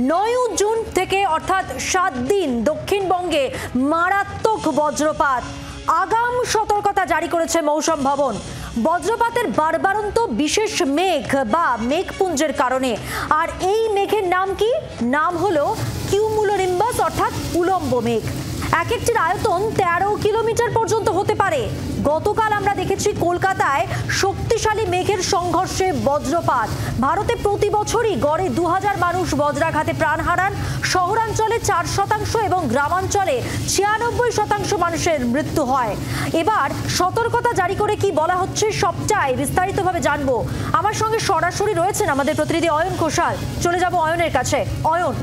9 June থেকে অর্থাৎ 7 দিন দক্ষিণবঙ্গে মারাত্মক বজ্রপাত। আগাম সতর্কতা জারি করেছে মৌসুম ভবন। বজ্রপাতের বারবারন্ত বিশেষ মেঘ বা মেঘপুঞ্জের কারণে। আর এই মেঘের নাম কি? নাম হলো কিউমুলোনিম্বাস অর্থাৎ উলম্ব মেঘ। এক একটির আয়তন 13 কিলোমিটার পর্যন্ত হতে পারে। গতকাল আমরা দেখেছি কলকাতায় শক্তিশালী মেঘের সংঘর্ষে বজ্রপাত। ভারতে প্রতি বছরই গড়ে 2000 মানুষ বজ্রাঘাতে প্রাণ হারান। শহরাঞ্চলে 4% এবং গ্রামাঞ্চলে 96% মানুষের মৃত্যু হয়। এবার সতর্কতা জারি করে কি বলা হচ্ছে সবটাই বিস্তারিতভাবে জানবো। আমার সঙ্গে সরাসরি রয়েছেন আমাদের প্রতিনিধি অয়ন ঘোষাল। চলে যাব অয়নের কাছে। অয়ন,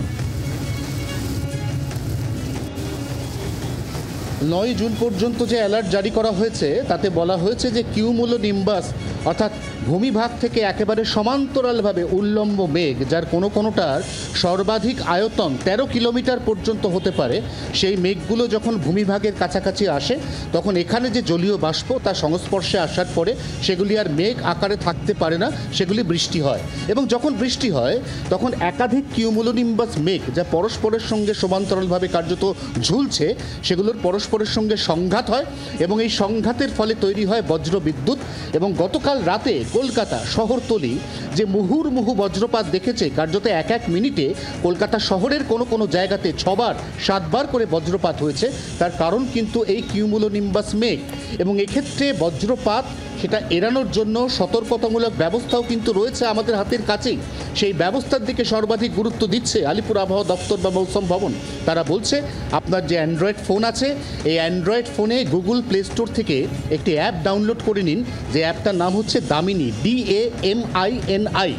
9 জুন পর্যন্ত যে অ্যালার্ট জারি করা হয়েছে তাতে বলা হয়েছে যে কিউমুলোনিম্বাস অর্থাৎ ভূমিভাগ থেকে একেবারে সমান্তরালভাবে উল্লম্ব মেঘ, যার কোনোটার সর্বাধিক আয়তন 13 কিলোমিটার পর্যন্ত হতে পারে, সেই মেঘগুলো যখন ভূমিভাগের কাছাকাছি আসে তখন এখানে যে জলীয় বাষ্প তার সংস্পর্শে আসার পরে সেগুলি আর মেঘ আকারে থাকতে পারে না, সেগুলি বৃষ্টি হয়। এবং যখন বৃষ্টি হয় তখন একাধিক কিউমুলোনিম্বাস মেঘ যা পরস্পরের সঙ্গে সমান্তরালভাবে কার্যত ঝুলছে, সেগুলোর পরস্পরের সঙ্গে সংঘাত হয় এবং এই সংঘাতের ফলে তৈরি হয় বজ্রবিদ্যুৎ। এবং গতকাল রাতে কলকাতা শহরতলি যে মুহুর্মুহু বজ্রপাত দেখেছে, কার্যত এক এক মিনিটে কলকাতা শহরের কোনো জায়গাতে 6-7বার করে বজ্রপাত হয়েছে। তার কারণ কিন্তু এই কিউমুলোনিম্বাস মেঘ। এবং এক্ষেত্রে বজ্রপাত সেটা এড়ানোর জন্য সতর্কতামূলক ব্যবস্থাও কিন্তু রয়েছে আমাদের হাতের কাছেই। সেই ব্যবস্থার দিকে সর্বাধিক গুরুত্ব দিচ্ছে আলিপুর আবহাওয়া দপ্তর বা মৌসুম ভবন। তারা বলছে আপনার যে অ্যান্ড্রয়েড ফোন আছে, এই অ্যান্ড্রয়েড ফোনে গুগল প্লে স্টোর থেকে একটি অ্যাপ ডাউনলোড করে নিন, যে অ্যাপটার নাম হচ্ছে দামিনী, DAMINI।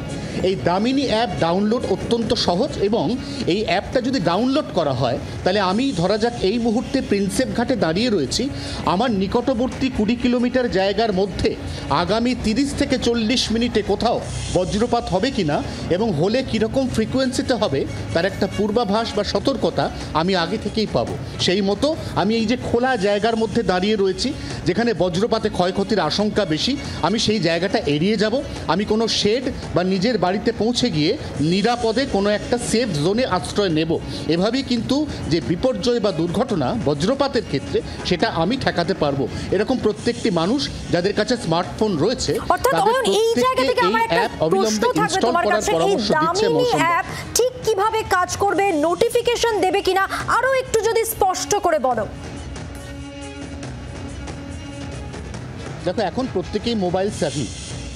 এই দামিনী অ্যাপ ডাউনলোড অত্যন্ত সহজ এবং এই অ্যাপটা যদি ডাউনলোড করা হয় তাহলে আমি ধরা যাক এই মুহূর্তে প্রিন্সেপ ঘাটে দাঁড়িয়ে রয়েছি, আমার নিকটবর্তী 20 কিলোমিটার জায়গার মধ্যে আগামী 30 থেকে 40 মিনিটে কোথাও বজ্রপাত হবে কিনা এবং হলে কীরকম ফ্রিকোয়েন্সিতে হবে তার একটা পূর্বাভাস বা সতর্কতা আমি আগে থেকেই পাবো। সেই মতো আমি এই যে খোলা জায়গার মধ্যে দাঁড়িয়ে রয়েছি যেখানে বজ্রপাতে ক্ষয়ক্ষতির আশঙ্কা বেশি, আমি সেই জায়গাটা এড়িয়ে যাব। আমি কোনো শেড বা নিজের বাড়িতে পৌঁছে গিয়ে নিরাপদে কোনো একটা সেফ জোনে আশ্রয় নেব। এভাবেই কিন্তু যে বিপর্যয় বা দুর্ঘটনা বজ্রপাতের ক্ষেত্রে সেটা আমি ঠেকাতে পারবো। এরকম প্রত্যেকটি মানুষ যাদের কাছে স্মার্টফোন রয়েছে তাদের প্রত্যেককে এই অ্যাপ অবিলম্বে ইনস্টল করার পরামর্শ দিচ্ছে মৌসুম। ঠিক কিভাবে কাজ করবে, নোটিফিকেশন দেবে কিনা আরো একটু যদি স্পষ্ট করে বলো। দেখো, এখন প্রত্যেকেই মোবাইল স্যাভি।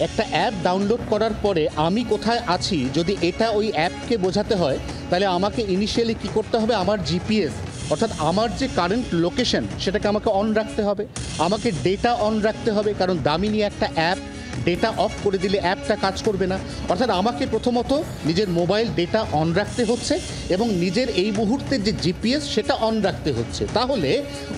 একটা অ্যাপ ডাউনলোড করার পরে আমি কোথায় আছি যদি এটা ওই অ্যাপকে বোঝাতে হয় তাহলে আমাকে ইনিশিয়ালি কী করতে হবে, আমার জিপিএস অর্থাৎ আমার যে কারেন্ট লোকেশন সেটাকে আমাকে অন রাখতে হবে, আমাকে ডেটা অন রাখতে হবে, কারণ দামিনী একটা অ্যাপ, ডেটা অফ করে দিলে অ্যাপটা কাজ করবে না। অর্থাৎ আমাকে প্রথমত নিজের মোবাইল ডেটা অন রাখতে হচ্ছে এবং নিজের এই মুহূর্তের যে জিপিএস সেটা অন রাখতে হচ্ছে। তাহলে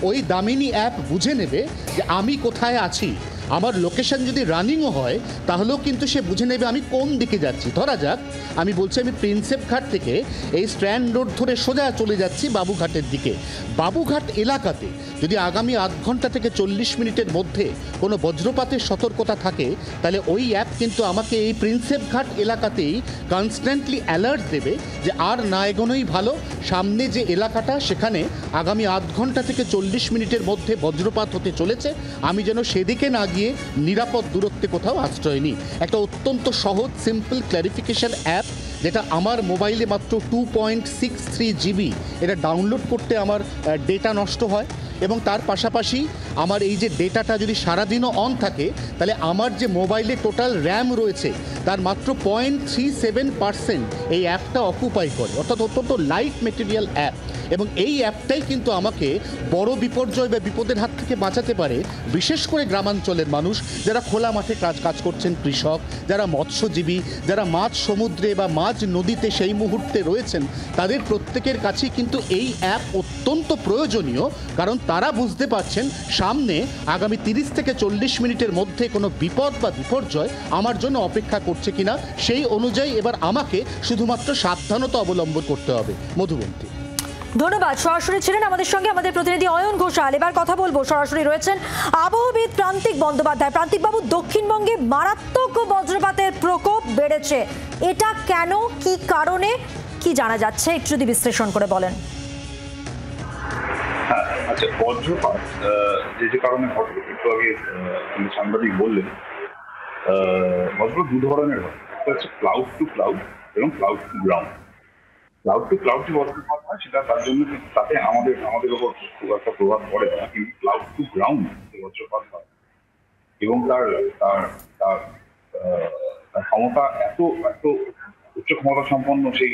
ওই দামিনী অ্যাপ বুঝে নেবে যে আমি কোথায় আছি। আমার লোকেশন যদি রানিংও হয় তাহলেও কিন্তু সে বুঝে নেবে আমি কোন দিকে যাচ্ছি। ধরা যাক আমি বলছি আমি প্রিন্সেপ ঘাট থেকে এই স্ট্র্যান্ড রোড ধরে সোজা চলে যাচ্ছি বাবুঘাটের দিকে। বাবুঘাট এলাকাতে যদি আগামী আধ ঘন্টা থেকে 40 মিনিটের মধ্যে কোনো বজ্রপাতের সতর্কতা থাকে তাহলে ওই অ্যাপ কিন্তু আমাকে এই প্রিন্সেপ ঘাট এলাকাতেই কনস্ট্যান্টলি অ্যালার্ট দেবে যে আর না এগোনোই ভালো, সামনে যে এলাকাটা সেখানে আগামী আধ ঘন্টা থেকে 40 মিনিটের মধ্যে বজ্রপাত হতে চলেছে, আমি যেন সেদিকে না গিয়ে নিরাপদ দূরত্বে কোথাও আশ্রয় নিই। একটা অত্যন্ত সহজ সিম্পল ক্ল্যারিফিকেশন অ্যাপ যেটা আমার মোবাইলে মাত্র 2.63 GB। এটা ডাউনলোড করতে আমার ডেটা নষ্ট হয় এবং তার পাশাপাশি আমার এই যে ডেটাটা যদি সারাদিনও অন থাকে তাহলে আমার যে মোবাইলে টোটাল র্যাম রয়েছে তার মাত্র 0.37% এই অ্যাপটা অকুপাই করে, অর্থাৎ অত্যন্ত লাইট মেটেরিয়াল অ্যাপ। এবং এই অ্যাপটাই কিন্তু আমাকে বড় বিপর্যয় বা বিপদের হাত থেকে বাঁচাতে পারে, বিশেষ করে গ্রামাঞ্চলের মানুষ যারা খোলা মাঠে কাজ করছেন, কৃষক, যারা মৎস্যজীবী, যারা মাছ সমুদ্রে বা মাছ নদীতে সেই মুহূর্তে রয়েছেন, তাদের প্রত্যেকের কাছেই কিন্তু এই অ্যাপ অত্যন্ত প্রয়োজনীয়। কারণ তারা বুঝতে পারছেন সামনে আগামী 30 থেকে 40 মিনিটের মধ্যে কোনো বিপদ বা বিপর্যয় আমার জন্য অপেক্ষা করছে কিনা, সেই অনুযায়ী এবার আমাকে শুধুমাত্র সাবধানতা অবলম্বন করতে হবে। মধুবন্তী, ধন্যবাদ। সরাসরি ছিলেন আমাদের সঙ্গে আমাদের প্রতিনিধি অয়ন ঘোষাল। এবার কথা বলবো, সরাসরি রয়েছেন আবহবিদ প্রান্তিক বন্দ্যোপাধ্যায়। প্রান্তিকবাবু, দক্ষিণবঙ্গে মারাত্মক বজ্রপাতের প্রকোপ বেড়েছে, এটা কেন, কি কারণে, কি জানা যাচ্ছে একটু যদি বিশ্লেষণ করে বলেন। হ্যাঁ, আচ্ছা, বজ্রপাত যে কারণে ঘটে একটু আগে সাংবাদিক বললেন, বজ্রপাত দু ধরনের হয়। একটা হচ্ছে ক্লাউড টু ক্লাউড এবং cloud to ground. Cloud to cloud যে বজ্রপাত হয় সেটা তার জন্য তাতে আমাদের ওপর খুব একটা প্রভাব পড়ে না, কিন্তু ক্লাউড টু গ্রাউন্ড যে বজ্রপাত হয় এবং তার তার তার ক্ষমতা এত এত উচ্চ ক্ষমতা সম্পন্ন সেই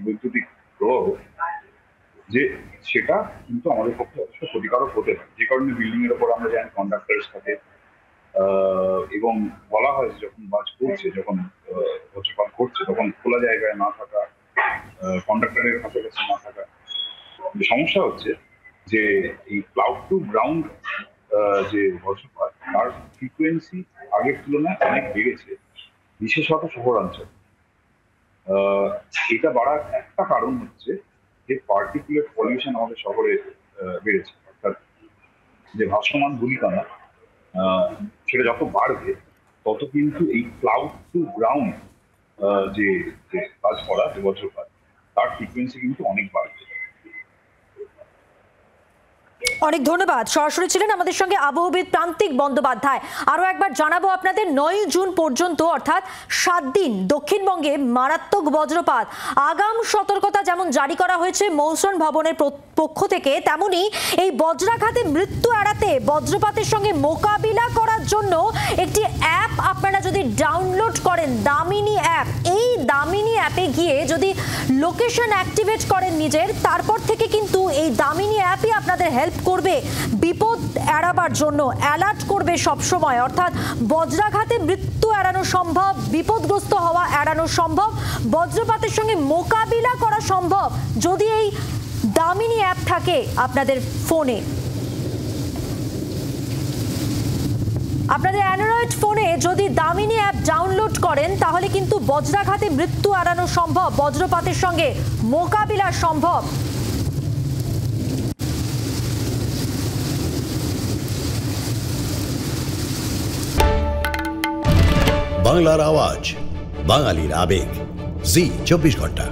বৈদ্যুতিক প্রভাব যে সেটা কিন্তু আমাদের পক্ষে অবশ্য ক্ষতিকারক হতে পারে। যে কারণে বিল্ডিং এর উপর আমরা জানি কন্ডাক্টরস থাকে, এবং বলা হয় যখন বাজ পড়ছে, যখন বজ্রপাত ঘটছে তখন খোলা জায়গায় না থাকা, কন্ডাক্টরের কাছাকাছি না থাকা। সমস্যা হচ্ছে যে এই ক্লাউড টু গ্রাউন্ড যে বজ্রপাত তার ফ্রিকোয়েন্সি আগের তুলনায় অনেক বেড়েছে, বিশেষত শহরাঞ্চল। এটা বাড়ার একটা কারণ হচ্ছে যে পার্টিকুলেট পলিউশন আমাদের শহরে বেড়েছে, অর্থাৎ যে ভাসমান ধূলিকণা সেটা যত বাড়বে তত কিন্তু এই ক্লাউড টু গ্রাউন্ড যে কাজ করা যে বজ্রপাত তার ফ্রিকোয়েন্সি কিন্তু অনেক বাড়বে। অনেক ধন্যবাদ। সরাসরি ছিলেন আমাদের সঙ্গে আবহবিদ প্রান্তিক বন্দ্যোপাধ্যায়। আরও একবার জানাবো আপনাদের, 9 জুন পর্যন্ত অর্থাৎ 7 দিন দক্ষিণবঙ্গে মারাত্মক বজ্রপাত। আগাম সতর্কতা যেমন জারি করা হয়েছে মৌসুম ভবনের পক্ষ থেকে, তেমনি এই বজ্রাঘাতে মৃত্যু এড়াতে বজ্রপাতের সঙ্গে মোকাবিলা করার জন্য একটি অ্যাপ আপনারা যদি ডাউনলোড করেন, দামিনী অ্যাপ, এই দামিনী অ্যাপে গিয়ে যদি লোকেশন অ্যাক্টিভেট করেন নিজের, তারপর থেকে কিন্তু এই দামিনী অ্যাপই আপনাদের হেল্প করবে বিপদ এড়াবার জন্য, অ্যালার্ট করবে সবসময়। অর্থাৎ বজ্রাঘাতে মৃত্যু এড়ানো সম্ভব, বিপদগ্রস্ত হওয়া এড়ানো সম্ভব, বজ্রপাতের সঙ্গে মোকাবিলা করা সম্ভব যদি এই দামিনী অ্যাপ থাকে আপনাদের ফোনে। আপনাদের অ্যান্ড্রয়েড ফোনে যদি দামিনী অ্যাপ ডাউনলোড করেন তাহলে কিন্তু বজ্রাঘাতে মৃত্যু এড়ানো সম্ভব, বজ্রপাতের সঙ্গে মোকাবিলা সম্ভব। বাংলার আওয়াজ, বাঙালির আবেগ, জি 24 ঘন্টা।